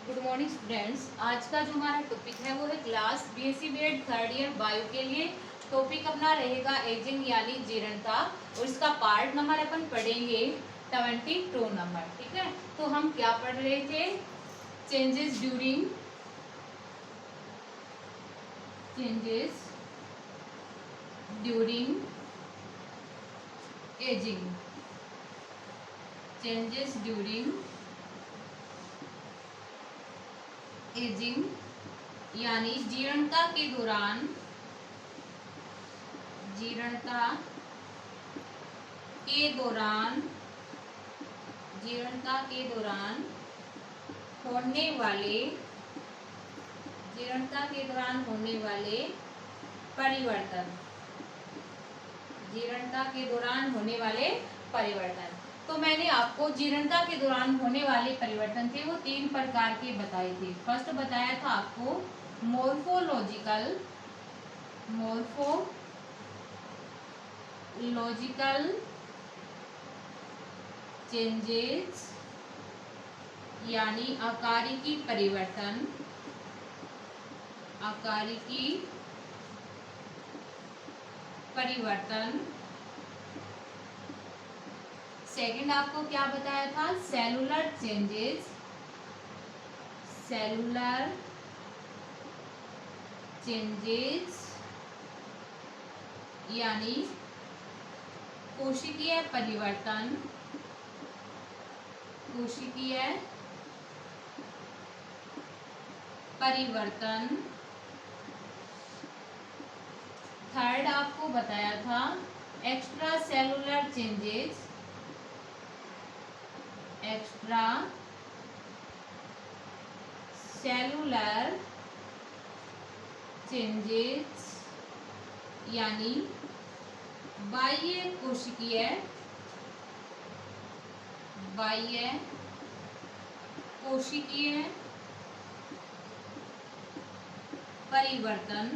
Good morning students. आज का जो हमारा टॉपिक है वो है class BSc BEd third year bio के लिए। टॉपिक अपना रहेगा एजिंग यानी जीर्णता, और इसका पार्ट नंबर अपन पढ़ेंगे 22 नंबर। ठीक है, तो हम क्या पढ़ रहे थे? Changes during ageing, changes during ageing यानी जीर्णता के दौरान होने वाले परिवर्तन। तो मैंने आपको जीर्णता के दौरान होने वाले परिवर्तन थे वो 3 प्रकार के बताए थे। फर्स्ट बताया था आपको मोर्फोलॉजिकल चेंजेस यानी आकारिकी परिवर्तन। सेकंड आपको क्या बताया था? सेलुलर चेंजेस यानी कोशिकीय परिवर्तन। थर्ड आपको बताया था एक्स्ट्रा सेलुलर चेंजेस यानी बाह्य कोशिकीय परिवर्तन।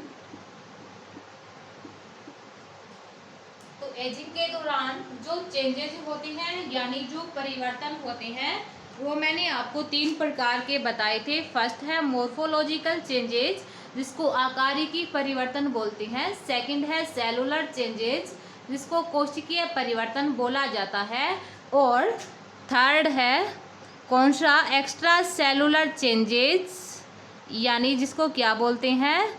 तो एजिंग के दौरान जो चेंजेस होते हैं यानी जो परिवर्तन होते हैं वो मैंने आपको 3 प्रकार के बताए थे। फर्स्ट है मोर्फोलॉजिकल चेंजेस, जिसको आकारिकी परिवर्तन बोलते हैं। सेकंड है सेलुलर चेंजेस, जिसको कोशिकीय परिवर्तन बोला जाता है। और थर्ड है कौन सा? एक्स्ट्रा सेलुलर चेंजेस, यानी जिसको क्या बोलते हैं?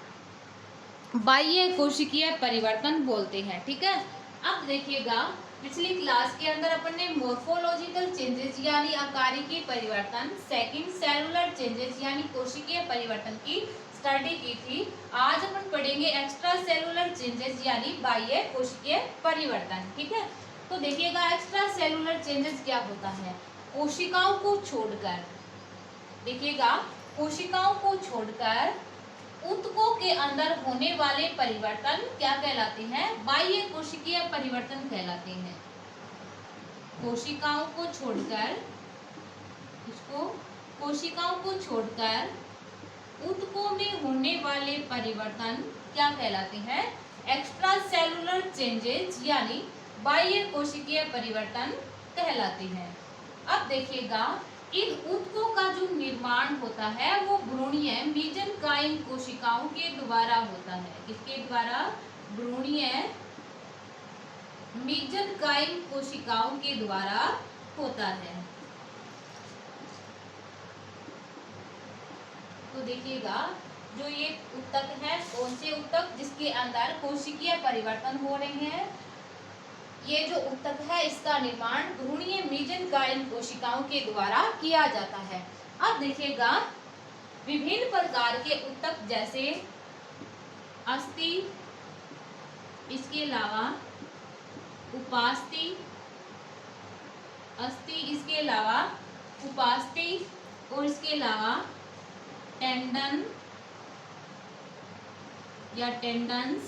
बाह्य कोशिकीय परिवर्तन बोलते हैं। ठीक है, अब देखिएगा पिछली क्लास के अंदर अपन ने मोर्फोलॉजिकल चेंजेस यानी आकारिकी परिवर्तन, सेकंड सेलुलर चेंजेस यानी कोशिकीय परिवर्तन की स्टडी की थी। आज अपन पढ़ेंगे एक्स्ट्रा सेलुलर चेंजेस यानी बाह्य कोशिकीय परिवर्तन। ठीक है, तो देखिएगा एक्स्ट्रा सेलुलर चेंजेस क्या होता है? कोशिकाओं को छोड़कर ऊतकों के अंदर होने वाले परिवर्तन क्या कहलाते हैं? बाह्य कोशिकीय परिवर्तन कहलाते हैं। कोशिकाओं को छोड़कर ऊतकों में होने वाले परिवर्तन क्या कहलाते हैं? एक्स्ट्रा सेलुलर चेंजेस यानी बाह्य कोशिकीय परिवर्तन कहलाते हैं। अब देखिएगा इन ऊतकों का जो निर्माण होता है वो भ्रूणीय मेसेनकाइम कोशिकाओं के द्वारा होता है। किसके द्वारा? भ्रूणीय मेसेनकाइम कोशिकाओं के द्वारा होता है। तो देखिएगा जो ये ऊतक है, कौन से ऊतक? जिसके अंदर कोशिकीय परिवर्तन हो रहे हैं, ये जो ऊतक है इसका निर्माण भ्रूणीय मेसेनकाइम कोशिकाओं के द्वारा किया जाता है। अब देखिएगा विभिन्न प्रकार के ऊतक जैसे अस्थि, इसके अलावा उपास्थि, और इसके अलावा टेंडन या टेंडन्स,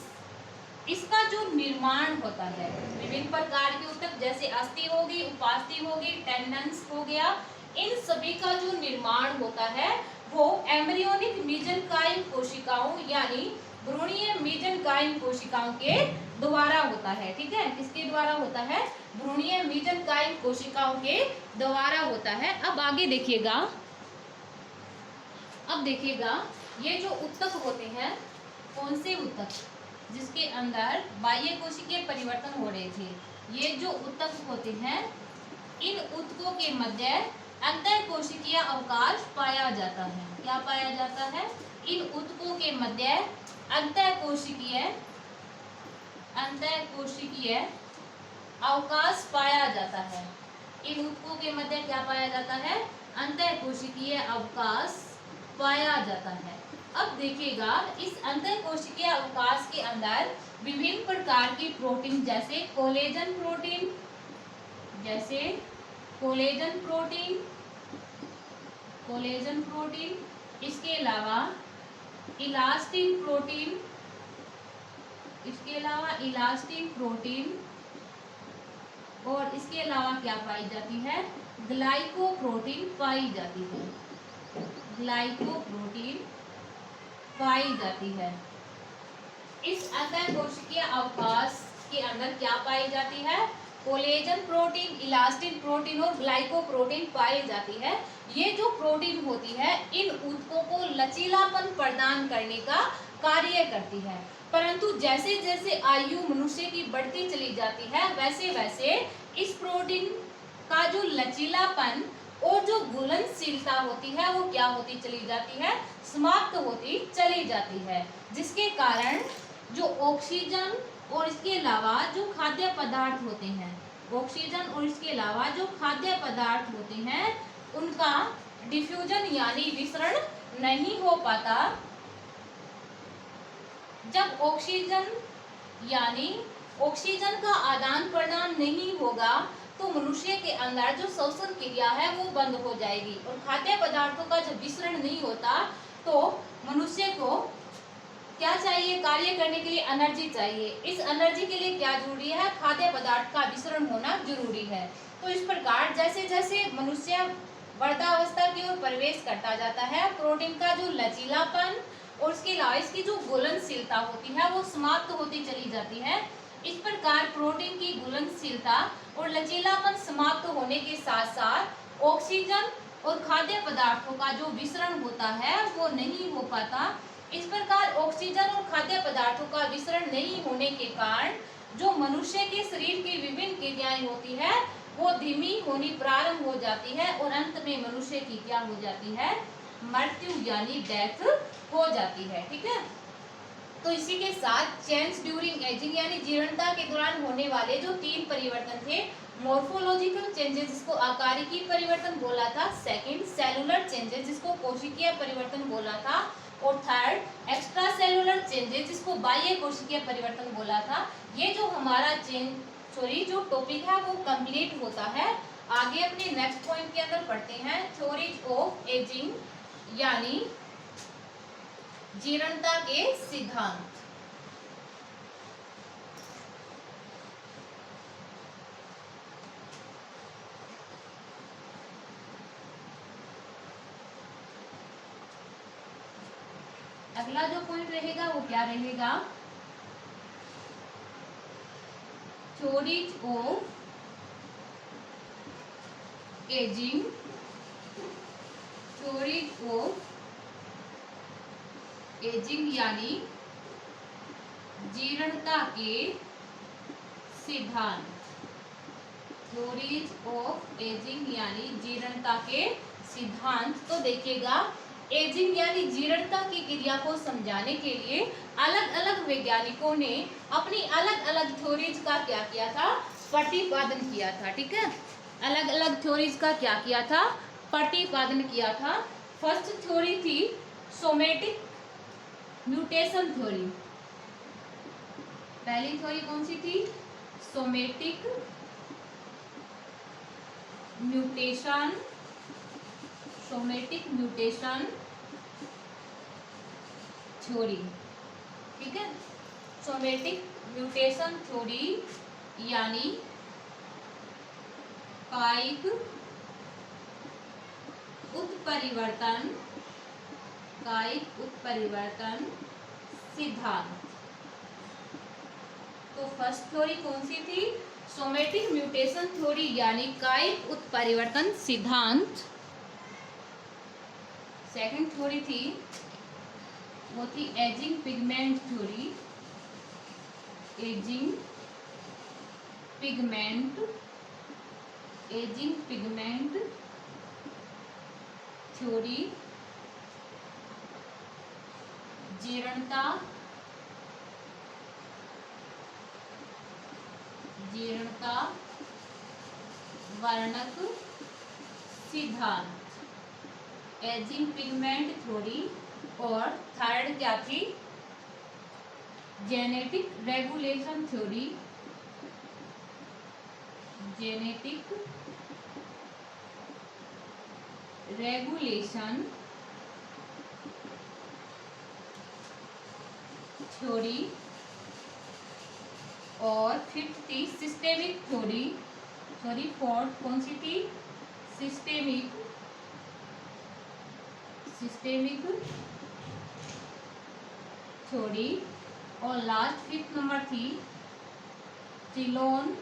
इसका जो निर्माण होता है विभिन्न प्रकार के ऊतक जैसे अस्थि होगी, उपास्थि होगी, टेंडन्स हो गया, इन सभी का जो निर्माण होता है वो एम्ब्रियोनिक मेसेनकाइम कोशिकाओं यानी भ्रूणीय मेसेनकाइम कोशिकाओं के द्वारा होता है। ठीक है, किसके द्वारा होता है? भ्रूणीय मेसेनकाइम कोशिकाओं के द्वारा होता है। अब आगे देखिएगा अब देखिएगा, ये जो ऊतक होते हैं, कौन से ऊतक, जिसके अंदर बाह्य कोशिकीय परिवर्तन हो रहे थे, ये जो ऊतक होते हैं, इन ऊतकों के मध्य अंतर कोशिकीय अवकाश पाया जाता है। क्या पाया जाता है? इन ऊतकों के मध्य अंतर कोशिकीय अवकाश पाया जाता है। इन ऊतकों के मध्य क्या पाया जाता है? अंतर कोशिकीय अवकाश पाया जाता है। अब देखिएगा, इस अंतर कोशिकीय अवकाश के अंदर विभिन्न प्रकार की प्रोटीन, जैसे कोलेजन प्रोटीन, इसके अलावा इलास्टिन प्रोटीन, और इसके अलावा क्या पाई जाती है? ग्लाइकोप्रोटीन पाई जाती है। इस अंतर कोशिकीय अवकाश के अंदर क्या पाई जाती है? कोलेजन प्रोटीन, इलास्टिन प्रोटीन और ग्लाइकोप्रोटीन पाई जाती है। ये जो प्रोटीन होती है, इन ऊतकों को लचीलापन प्रदान करने का कार्य करती है। परंतु जैसे जैसे आयु मनुष्य की बढ़ती चली जाती है, वैसे वैसे इस प्रोटीन का जो लचीलापन और जो घुलनशीलता होती है, वो क्या होती चली जाती है? समाप्त होती चली जाती है। जिसके कारण जो ऑक्सीजन और इसके अलावा जो खाद्य पदार्थ होते हैं, उनका डिफ्यूजन यानी विसरण नहीं हो पाता। जब ऑक्सीजन का आदान प्रदान नहीं होगा, तो मनुष्य के अंदर जो श्वसन क्रिया है वो बंद हो जाएगी, और खाद्य पदार्थों का जब विसरण नहीं होता, तो मनुष्य को क्या चाहिए? कार्य करने के लिए एनर्जी चाहिए। इस एनर्जी के लिए क्या जरूरी है? खाद्य पदार्थ का विसरण होना जरूरी है। तो इस प्रकार जैसे जैसे मनुष्य वृद्धावस्था की ओर प्रवेश करता जाता है, प्रोटीन का जो लचीलापन और उसके अलावा इसकी जो घुलनशीलता होती है, वो समाप्त होती चली जाती है। इस प्रकार प्रोटीन की घुलनशीलता और लचीलापन समाप्त होने के साथ साथ ऑक्सीजन और खाद्य पदार्थों का जो विसरण होता है, वो नहीं हो पाता। इस प्रकार ऑक्सीजन और खाद्य पदार्थों का विसरण नहीं होने के कारण जो मनुष्य के शरीर की विभिन्न क्रियाएं होती है, वो धीमी होनी प्रारंभ हो जाती है, और अंत में मनुष्य की क्या हो जाती है? मृत्यु यानी डेथ हो जाती है। ठीक है, तो इसी के साथ चेंज ड्यूरिंग एजिंग यानी जीर्णता के दौरान होने वाले जो 3 परिवर्तन थे, मॉर्फोलॉजिकल चेंजेस जिसको आकारिकी परिवर्तन बोला था, सेकंड सेलुलर चेंजेस जिसको कोशिकीय परिवर्तन बोला था, और थर्ड एक्स्ट्रा सेलुलर चेंजेस जिसको बाह्य कोशिकीय परिवर्तन बोला था। ये जो हमारा जो टॉपिक है वो कंप्लीट होता है। आगे अपने नेक्स्ट पॉइंट के अंदर पढ़ते हैं, थ्योरीज ऑफ एजिंग यानी जीर्णता के सिद्धांत। अगला जो पॉइंट रहेगा वो क्या रहेगा? थ्योरीज ऑफ एजिंग यानी जीर्णता के सिद्धांत। थ्योरीज ऑफ एजिंग यानी जीर्णता के सिद्धांत। तो देखिएगा, एजिंग यानी जीर्णता की क्रिया को समझाने के लिए अलग अलग वैज्ञानिकों ने अपनी अलग अलग थ्योरीज का क्या किया था? प्रतिपादन किया था। ठीक है, अलग अलग थ्योरीज का क्या किया था? प्रतिपादन किया था। फर्स्ट थ्योरी थी सोमेटिक म्यूटेशन थ्योरी। पहली थ्योरी कौन सी थी? Somatic mutation theory. ठीक है, सोमेटिक म्यूटेशन थ्योरी यानी कायिक उत्परिवर्तन सिद्धांत। तो फर्स्ट थ्योरी कौन सी थी? सोमेटिक म्यूटेशन थ्योरी यानी कायिक उत्परिवर्तन सिद्धांत। सेकंड थ्योरी थी वो थी ageing pigment theory. Ageing pigment theory, जीर्णता वर्णक सिद्धांत, एजिंग पिगमेंट थ्योरी। और थर्ड क्या थी, genetic regulation theory, genetic regulation theory. और फिफ्थ थी सिस्टेमिक थ्योरी, सॉरी फोर्थ कौन सी थी, सिस्टेमिक थ्योरी। और लास्ट फिफ्थ नंबर थी चिलोन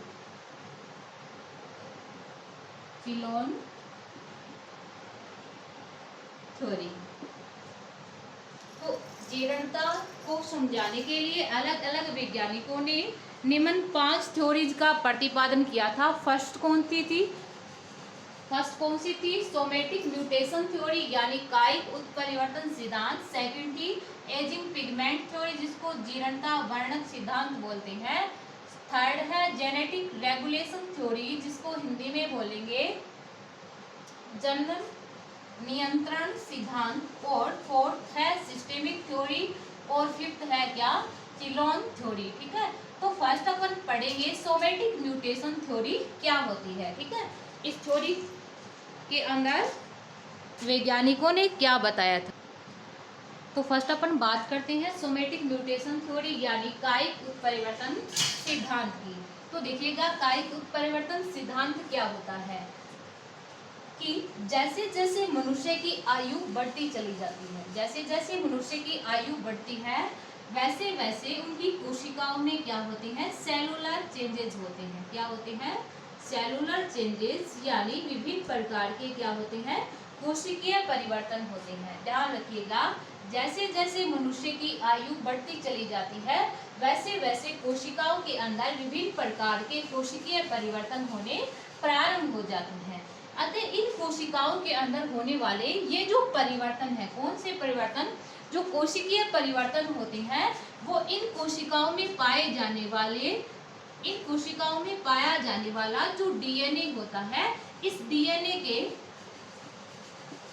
थ्योरी। तो जीर्णता को समझाने के लिए अलग अलग वैज्ञानिकों ने निम्न 5 थ्योरीज का प्रतिपादन किया था। फर्स्ट कौन सी थी, सोमेटिक म्यूटेशन थ्योरी यानी कायिक उत्परिवर्तन सिद्धांत। सेकंड थी एजिंग पिगमेंट थ्योरी जिसको जीर्णता वर्णक सिद्धांत बोलते हैं। थर्ड है जेनेटिक रेगुलेशन थ्योरी जिसको हिंदी में बोलेंगे जन्म नियंत्रण सिद्धांत। और फोर्थ है सिस्टेमिक थ्योरी। और फिफ्थ है क्या, चिलोन थ्योरी। ठीक है, तो फर्स्ट अपन पढ़ेंगे सोमेटिक म्यूटेशन थ्योरी क्या होती है। ठीक है, इस थ्योरी के अंदर वैज्ञानिकों ने क्या बताया था। तो फर्स्ट अपन बात करते हैं सोमेटिक म्यूटेशन थ्योरी यानी कायिक उत्परिवर्तन सिद्धांत की। तो देखिएगा कायिक उत्परिवर्तन सिद्धांत क्या होता है कि जैसे जैसे मनुष्य की आयु बढ़ती चली जाती है, जैसे जैसे मनुष्य की आयु बढ़ती है वैसे वैसे उनकी कोशिकाओं में क्या होते हैं, सेलुलर चेंजेस होते हैं। क्या होते हैं, सेलुलर चेंजेस यानी विभिन्न प्रकार के क्या होते हैं, कोशिकीय परिवर्तन होते हैं। ध्यान रखिएगा, जैसे जैसे मनुष्य की आयु बढ़ती चली जाती है वैसे वैसे कोशिकाओं के अंदर विभिन्न प्रकार के कोशिकीय परिवर्तन होने प्रारंभ हो जाते हैं। अतः इन कोशिकाओं के अंदर होने वाले ये जो परिवर्तन है, कौन से परिवर्तन, जो कोशिकीय परिवर्तन होते हैं वो इन कोशिकाओं में पाया जाने वाला जो डीएनए होता है, इस डीएनए के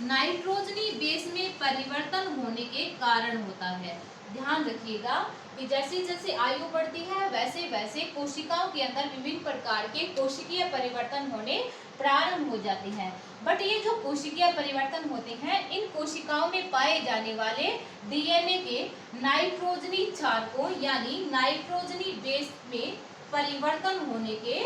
नाइट्रोजनी बेस में परिवर्तन होने के कारण होता है। ध्यान रखिएगा कि जैसे जैसे आयु बढ़ती है वैसे वैसे कोशिकाओं के अंदर विभिन्न प्रकार के कोशिकीय परिवर्तन होने प्रारंभ हो जाते हैं। बट ये जो कोशिकीय परिवर्तन होते हैं इन कोशिकाओं में पाए जाने वाले डीएनए के नाइट्रोजनी क्षारकों यानी नाइट्रोजनी बेस में परिवर्तन होने के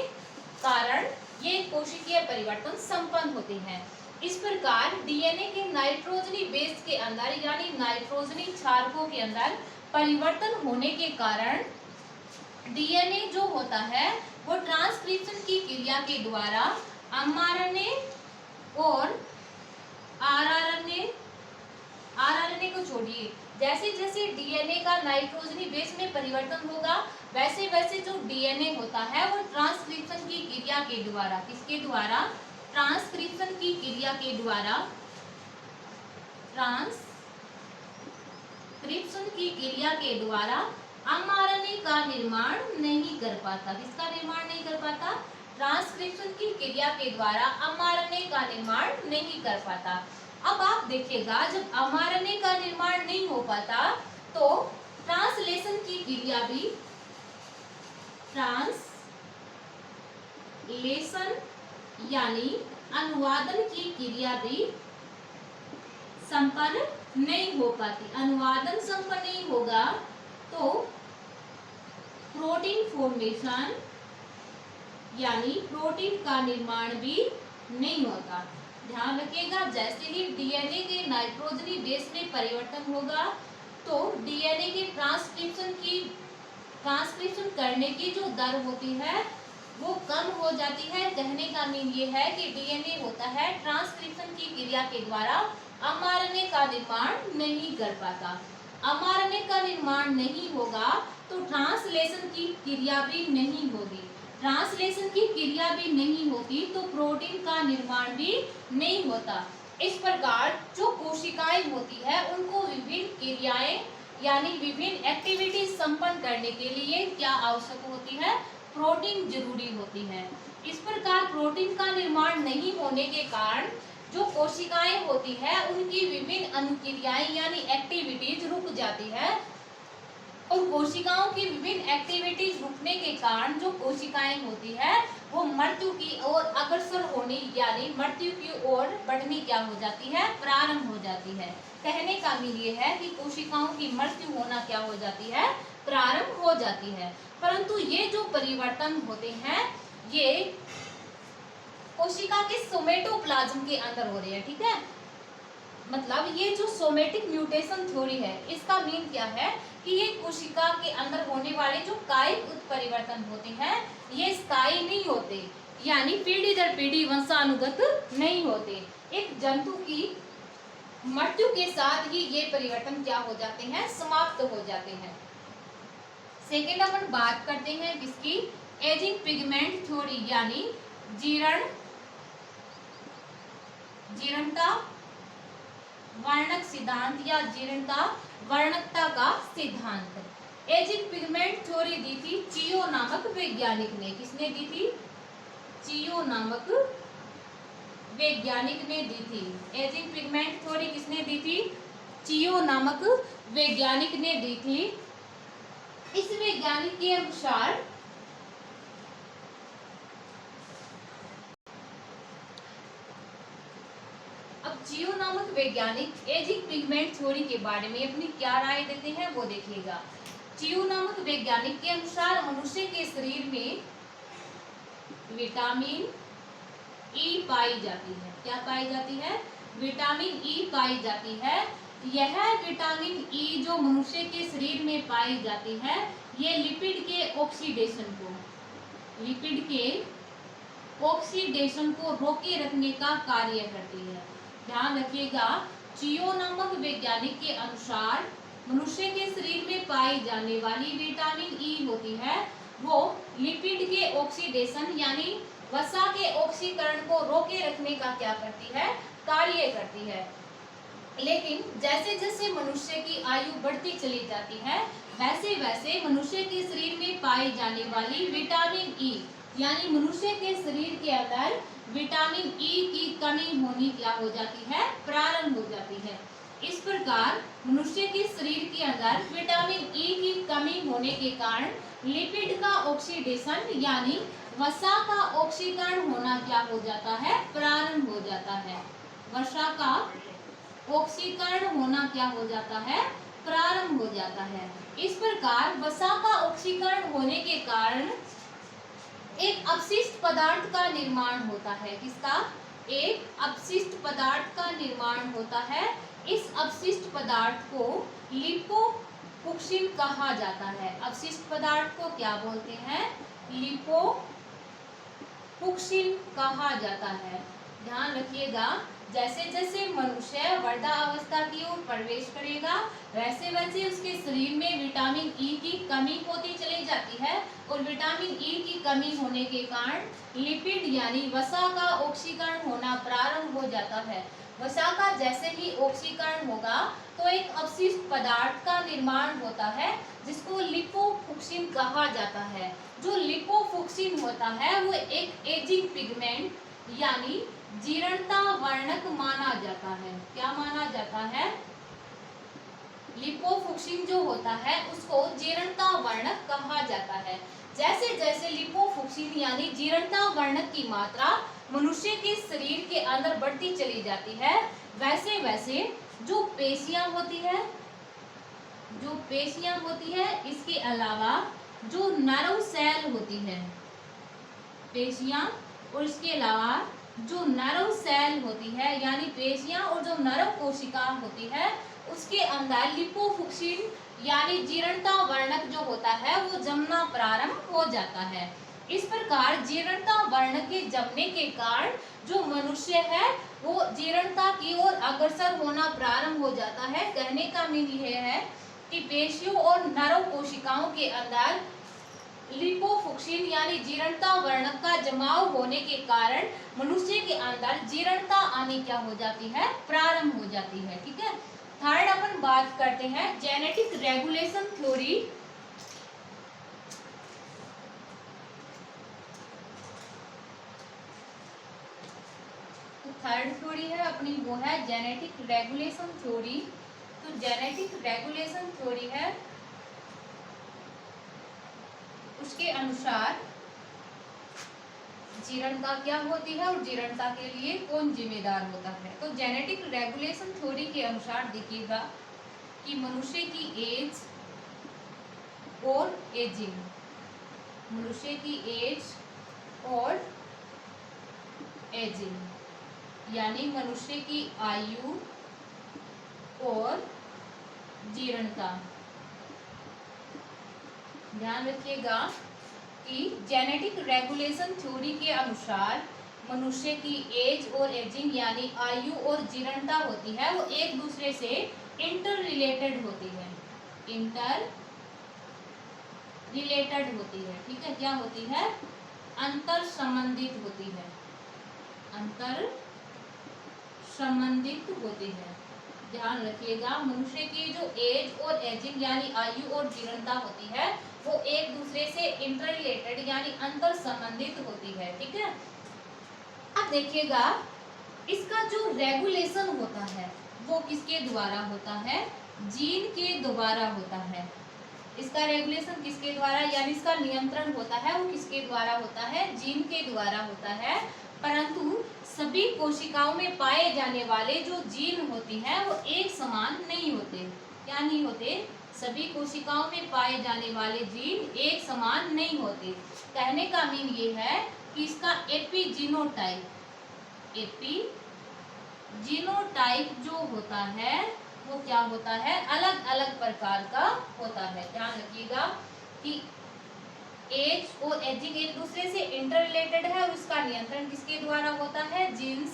कारण ये कोशिकीय परिवर्तन संपन्न होते हैं। इस प्रकार डीएनए के नाइट्रोजनी बेस के अंदर यानी नाइट्रोजनी क्षारकों के अंदर परिवर्तन होने के कारण डीएनए जो होता है वो ट्रांसक्रिप्शन की क्रिया के द्वारा एमआरएनए और आरआरएनए को छोड़िए, जैसे जैसे डीएनए का नाइट्रोजनी बेस में परिवर्तन होगा वैसे वैसे जो डीएनए होता है वो ट्रांसक्रिप्शन की क्रिया के द्वारा, किसके द्वारा, ट्रांसक्रिप्शन की क्रिया के द्वारा, ट्रांसक्रिप्शन की क्रिया के द्वारा एमआरएनए का निर्माण नहीं कर पाता। किसका निर्माण नहीं कर पाता, ट्रांसक्रिप्शन की क्रिया के द्वारा एमआरएनए का निर्माण नहीं कर पाता। अब आप देखिएगा जब एमआरएनए का निर्माण नहीं हो पाता तो ट्रांसलेशन की क्रिया भी, ट्रांसलेशन यानी अनुवादन की क्रिया भी संपन्न नहीं हो पाती। अनुवादन संपन्न नहीं होगा तो प्रोटीन फॉर्मेशन यानी प्रोटीन का निर्माण भी नहीं होता। ध्यान रखिएगा, जैसे ही डीएनए के नाइट्रोजनी बेस में परिवर्तन होगा तो डीएनए के ट्रांसक्रिप्शन करने की जो दर होती है वो कम हो जाती है। कहने का मीन ये है कि डीएनए होता है ट्रांसक्रिप्शन की क्रिया के द्वारा एमआरएनए का निर्माण नहीं कर पाता। एमआरएनए का निर्माण नहीं होगा तो ट्रांसलेशन की क्रिया भी नहीं होगी। ट्रांसलेशन की क्रिया भी नहीं होगी तो प्रोटीन का निर्माण भी नहीं होता। इस प्रकार जो कोशिकाएं होती है उनको विभिन्न क्रियाएं यानी विभिन्न एक्टिविटीज संपन्न करने के लिए क्या आवश्यक होती है? प्रोटीन जरूरी होती है। इस प्रकार प्रोटीन का निर्माण नहीं होने के कारण जो कोशिकाएं होती है उनकी विभिन्न अनुक्रियाएं यानी एक्टिविटीज रुक जाती है और कोशिकाओं की विभिन्न एक्टिविटीज रुकने के कारण जो कोशिकाएं होती है वो मृत्यु की ओर अग्रसर होने यानी मृत्यु की ओर बढ़नी क्या हो जाती है? प्रारंभ हो जाती है। कहने का मीन ये है कि कोशिकाओं की मृत्यु होना क्या हो जाती है? प्रारंभ हो जाती है। परंतु ये जो परिवर्तन होते हैं ये कोशिका के सोमेटोप्लाज्म के अंदर हो रहे हैं। ठीक है, मतलब ये जो सोमेटिक म्यूटेशन थ्योरी है इसका मीन क्या है कि ये कोशिका के अंदर होने वाले जो कायिक उत्परिवर्तन होते हैं ये स्थायी नहीं होते, यानी पीढ़ी दर पीढ़ी वंशानुगत नहीं होते। एक जंतु की मृत्यु के साथ ही ये परिवर्तन क्या हो जाते हैं? समाप्त हो जाते हैं। सेकेंड अपन बात करते हैं किसकी? एजिंग पिगमेंट थ्योरी यानी जीर्णता वर्णक सिद्धांत या जीर्णता वर्णकता का सिद्धांत। एजिंग पिगमेंट थ्योरी दी थी चियो नामक वैज्ञानिक ने। किसने दी थी? चियो नामक वैज्ञानिक ने दी थी। एजिंग पिगमेंट थ्योरी किसने दी थी? चियो नामक वैज्ञानिक ने दी थी। इस वैज्ञानिक के अनुसार चियो नामक वैज्ञानिक एजिंग पिगमेंट थ्योरी के बारे में अपनी क्या राय देते हैं वो देखिएगा। चियो नामक वैज्ञानिक के अनुसार मनुष्य के शरीर में विटामिन ई पाई जाती है। क्या पाई जाती है? विटामिन ई पाई जाती है। यह विटामिन ई जो मनुष्य के शरीर में पाई जाती है ये लिपिड के ऑक्सीडेशन को रोके रखने का कार्य करती है। ध्यान रखिएगा, चियो नामक वैज्ञानिक के अनुसार मनुष्य के शरीर में पाई जाने वाली विटामिन ई होती है वो लिपिड के ऑक्सीडेशन यानी वसा के ऑक्सीकरण को रोके रखने का क्या करती है? कार्य करती है। लेकिन जैसे जैसे मनुष्य की आयु बढ़ती चली जाती है वैसे वैसे मनुष्य के शरीर में पाई जाने वाली विटामिन ई यानी मनुष्य के शरीर के अंदर विटामिन ई की कमी होनी क्या हो जाती है? प्रारंभ हो जाती है। इस प्रकार मनुष्य के शरीर के अंदर विटामिन ई की कमी होने के कारण लिपिड का ऑक्सीडेशन यानी वसा का ऑक्सीकरण होना क्या हो जाता है? प्रारंभ हो जाता है। वसा का ऑक्सीकरण होना क्या हो जाता है? प्रारंभ हो जाता है। इस प्रकार वसा का ऑक्सीकरण होने के कारण एक अपशिष्ट पदार्थ का निर्माण होता है। किसका? एक अपशिष्ट पदार्थ का निर्माण होता है। इस अपशिष्ट पदार्थ को लिपोफुक्सिन कहा जाता है। अपशिष्ट पदार्थ को क्या बोलते हैं? लिपोफुक्सिन कहा जाता है। ध्यान रखिएगा, जैसे जैसे मनुष्य वृद्धावस्था की ओर प्रवेश करेगा वैसे वैसे उसके शरीर में विटामिन ई की कमी होती चली जाती है और विटामिन ई की कमी होने के कारण लिपिड यानी वसा का ऑक्सीकरण होना प्रारंभ हो जाता है। वसा का जैसे ही ऑक्सीकरण होगा तो एक अपशिष्ट पदार्थ का निर्माण होता है जिसको लिपोफुक्सिन कहा जाता है। जो लिपोफुक्सिन होता है वो एक एजिंग पिगमेंट यानी जीर्णता वर्णक माना जाता है। क्या माना जाता है? लिपोफुक्सिन जो होता है उसको जीर्णता वर्णक कहा जाता है। जैसे जैसे लिपोफुक्सिन यानी जीर्णता वर्णक की मात्रा मनुष्य के शरीर के अंदर बढ़ती चली जाती है वैसे वैसे जो पेशियां होती है इसके अलावा जो नर्व सेल होती है, पेशियां और इसके अलावा जो नर्व सेल होती है यानी पेशियां और जो नर्व कोशिका होती है उसके अंदर लिपोफुक्सिन यानी जीर्णता वर्णक जो होता है वो जमना प्रारंभ हो जाता है। इस प्रकार जीर्णता वर्ण के जमने के कारण जो मनुष्य है वो जीर्णता की ओर अग्रसर होना प्रारंभ हो जाता है। कहने का मीन यह है कि पेशियों और नरव कोशिकाओं के अंदर लिपोफुक्सिन यानी जीर्णता वर्णक का जमाव होने के कारण मनुष्य के अंदर जीर्णता आनी क्या हो जाती है, प्रारंभ हो जाती है। ठीक है। थर्ड अपन बात करते हैं genetic regulation theory. Third theory है अपनी वो है जेनेटिक रेगुलेशन थ्योरी। तो जेनेटिक रेगुलेशन थ्योरी है उसके अनुसार जीर्णता क्या होती है और जीर्णता के लिए कौन जिम्मेदार होता है। तो जेनेटिक रेगुलेशन थ्योरी के अनुसार देखिएगा कि मनुष्य की एज और एजिंग, मनुष्य की एज और एजिंग यानी मनुष्य की आयु और जीर्णता। ध्यान रखिएगा कि जेनेटिक रेगुलेशन थ्योरी के अनुसार मनुष्य की एज और एजिंग यानी आयु और जीर्णता होती है वो एक दूसरे से इंटर रिलेटेड होती है, इंटर रिलेटेड होती है। ठीक है, क्या होती है, अंतर संबंधित होती है, अंतर संबंधित होती है। ध्यान रखिएगा मनुष्य की जो एज और एजिंग यानी आयु और जीर्णता होती है वो एक दूसरे से इंटर रिलेटेड यानी अंतर संबंधित होती है। ठीक है। अब देखिएगा इसका जो रेगुलेशन होता है वो किसके द्वारा होता है, जीन के द्वारा होता है। इसका रेगुलेशन किसके द्वारा यानी इसका नियंत्रण होता है वो किसके द्वारा होता है, जीन के द्वारा होता है। परंतु सभी कोशिकाओं में पाए जाने वाले जो जीन होती हैं वो एक समान नहीं होते। क्या नहीं होते, सभी कोशिकाओं में पाए जाने वाले जीन एक समान नहीं होते। कहने का मीन ये है कि इसका एपिजीनोटाइप, एपिजीनोटाइप जो होता है वो क्या होता है, अलग अलग प्रकार का होता है। ध्यान रखिएगा कि एज और एजिंग एक दूसरे से इंटर रिलेटेड है और उसका नियंत्रण किसके द्वारा होता है, जीन्स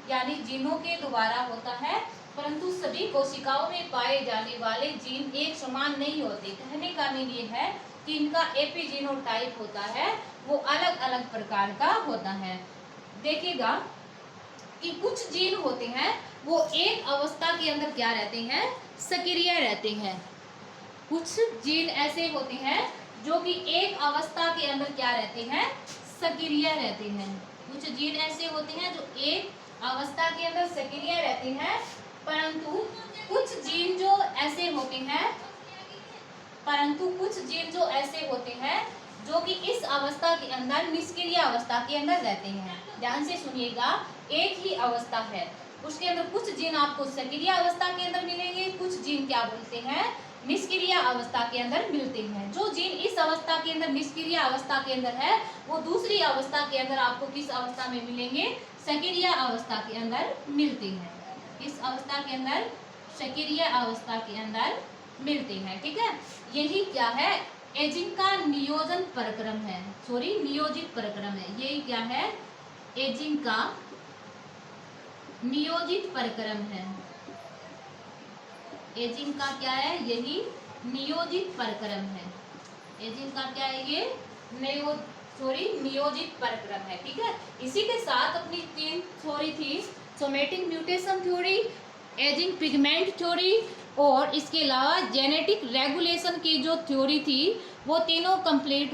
यानी जीनों के द्वारा होता है। परंतु सभी कोशिकाओं में पाए जाने वाले जीन एक समान नहीं होते। कहने का मीन ये है कि इनका एपिजीनोटाइप होता है वो अलग अलग प्रकार का होता है। देखिएगा कि कुछ जीन होते हैं वो एक अवस्था के अंदर क्या रहते हैं, सक्रिय रहते हैं। कुछ जीन ऐसे होते हैं जो कि एक अवस्था के अंदर क्या रहते हैं, सक्रिय रहते हैं। कुछ जीन ऐसे होते हैं जो एक अवस्था के अंदर सक्रिय रहते हैं, परंतु कुछ जीन जो ऐसे होते हैं, जो कि इस अवस्था के अंदर निष्क्रिय अवस्था के अंदर रहते हैं। ध्यान से सुनिएगा, एक ही अवस्था है उसके अंदर कुछ जीन आपको सक्रिय अवस्था के अंदर मिलेंगे, कुछ जीन क्या बोलते हैं, निष्क्रिय अवस्था के अंदर मिलते हैं। जो जीन इस अवस्था के अंदर निष्क्रिय अवस्था के अंदर है वो दूसरी अवस्था के अंदर आपको किस अवस्था में मिलेंगे, सक्रिय अवस्था के अंदर मिलते हैं। इस अवस्था के अंदर सक्रिय अवस्था के अंदर मिलते हैं। ठीक है, यही क्या है, एजिंग का नियोजन प्रक्रम है, नियोजित प्रक्रम है। यही क्या है, एजिंग का नियोजित प्रक्रम है। एजिंग का क्या है, यही नियोजित प्रक्रम है। एजिंग का क्या है, ये नियोजित प्रक्रम है। ठीक है, इसी के साथ अपनी 3 थ्योरी थी, somatic mutation theory, ageing pigment theory और इसके अलावा जेनेटिक रेगुलेशन की जो थ्योरी थी वो तीनों कंप्लीट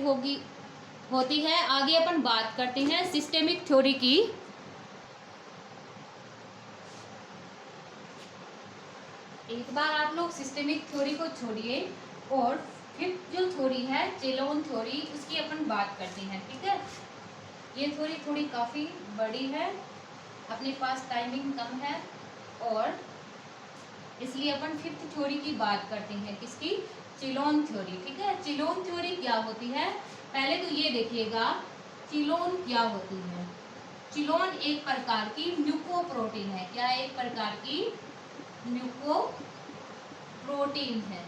होती है। आगे अपन बात करते हैं सिस्टेमिक थ्योरी की। एक बार आप लोग सिस्टेमिक थ्योरी को छोड़िए और फिफ्थ जो थ्योरी है चेलोन थ्योरी, उसकी अपन बात करते हैं। ठीक है, ये थ्योरी थोड़ी काफ़ी बड़ी है, अपने पास टाइमिंग कम है और इसलिए अपन फिफ्थ थ्योरी की बात करते हैं, किसकी, चिलोन थ्योरी। ठीक है, चिलोन थ्योरी क्या होती है, पहले तो ये देखिएगा चिलोन क्या होती है। चिलोन एक प्रकार की म्यूकोप्रोटीन है। क्या है, एक प्रकार की म्यूकोप्रोटीन है।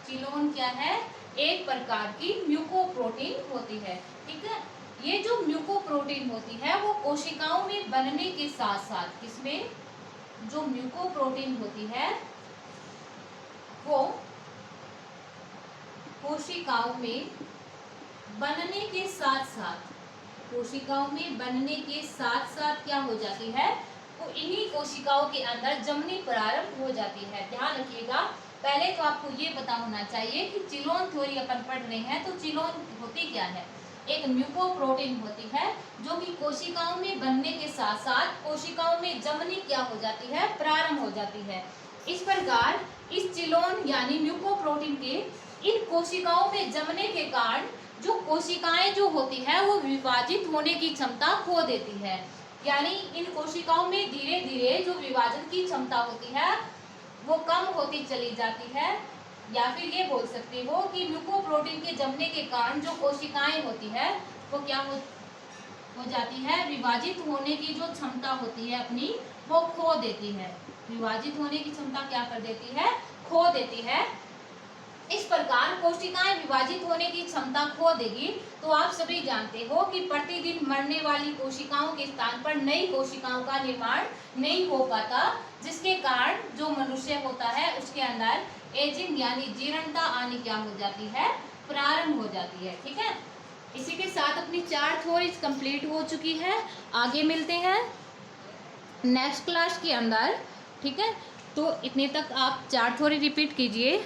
चिलोन क्या है, एक प्रकार की म्यूकोप्रोटीन होती है। ठीक है, ये जो म्यूकोप्रोटीन होती है वो कोशिकाओं में बनने के साथ साथ, किसमें, जो म्यूकोप्रोटीन होती है वो कोशिकाओं में बनने के साथ साथ, कोशिकाओं में बनने के साथ साथ क्या हो जाती है, वो इन्हीं कोशिकाओं के अंदर जमनी प्रारंभ हो जाती है। ध्यान रखिएगा, पहले तो आपको ये पता होना चाहिए कि चिलोन थ्योरी अपन पढ़ रहे हैं, तो चिलोन होती क्या है, एक म्यूकोप्रोटीन होती है जो कि कोशिकाओं में बनने के साथ साथ कोशिकाओं में जमनी क्या हो जाती है, प्रारंभ हो जाती है। इस प्रकार इस चिलोन यानी म्यूकोप्रोटीन के इन कोशिकाओं में जमने के कारण जो कोशिकाएं जो होती है वो विभाजित होने की क्षमता खो देती है, यानी इन कोशिकाओं में धीरे धीरे जो विभाजन की क्षमता होती है वो कम होती चली जाती है। या फिर ये बोल सकते हो कि म्यूकोप्रोटीन के जमने के कारण जो कोशिकाएं होती है वो क्या हो जाती है, विभाजित होने की जो क्षमता होती है अपनी वो खो देती है। विभाजित होने की क्षमता क्या कर देती है, खो देती है। इस प्रकार कोशिकाएं विभाजित होने की क्षमता खो देगी तो आप सभी जानते हो कि प्रतिदिन मरने वाली कोशिकाओं के स्थान पर नई कोशिकाओं का निर्माण नहीं हो पाता, जिसके कारण जो मनुष्य होता है उसके अंदर एजिंग यानी जीर्णता आनी क्या हो जाती है, प्रारंभ हो जाती है। ठीक है, इसी के साथ अपनी 4 थ्योरीज कंप्लीट हो चुकी है। आगे मिलते हैं नेक्स्ट क्लास के अंदर। ठीक है, तो इतने तक आप 4 थ्योरी रिपीट कीजिए।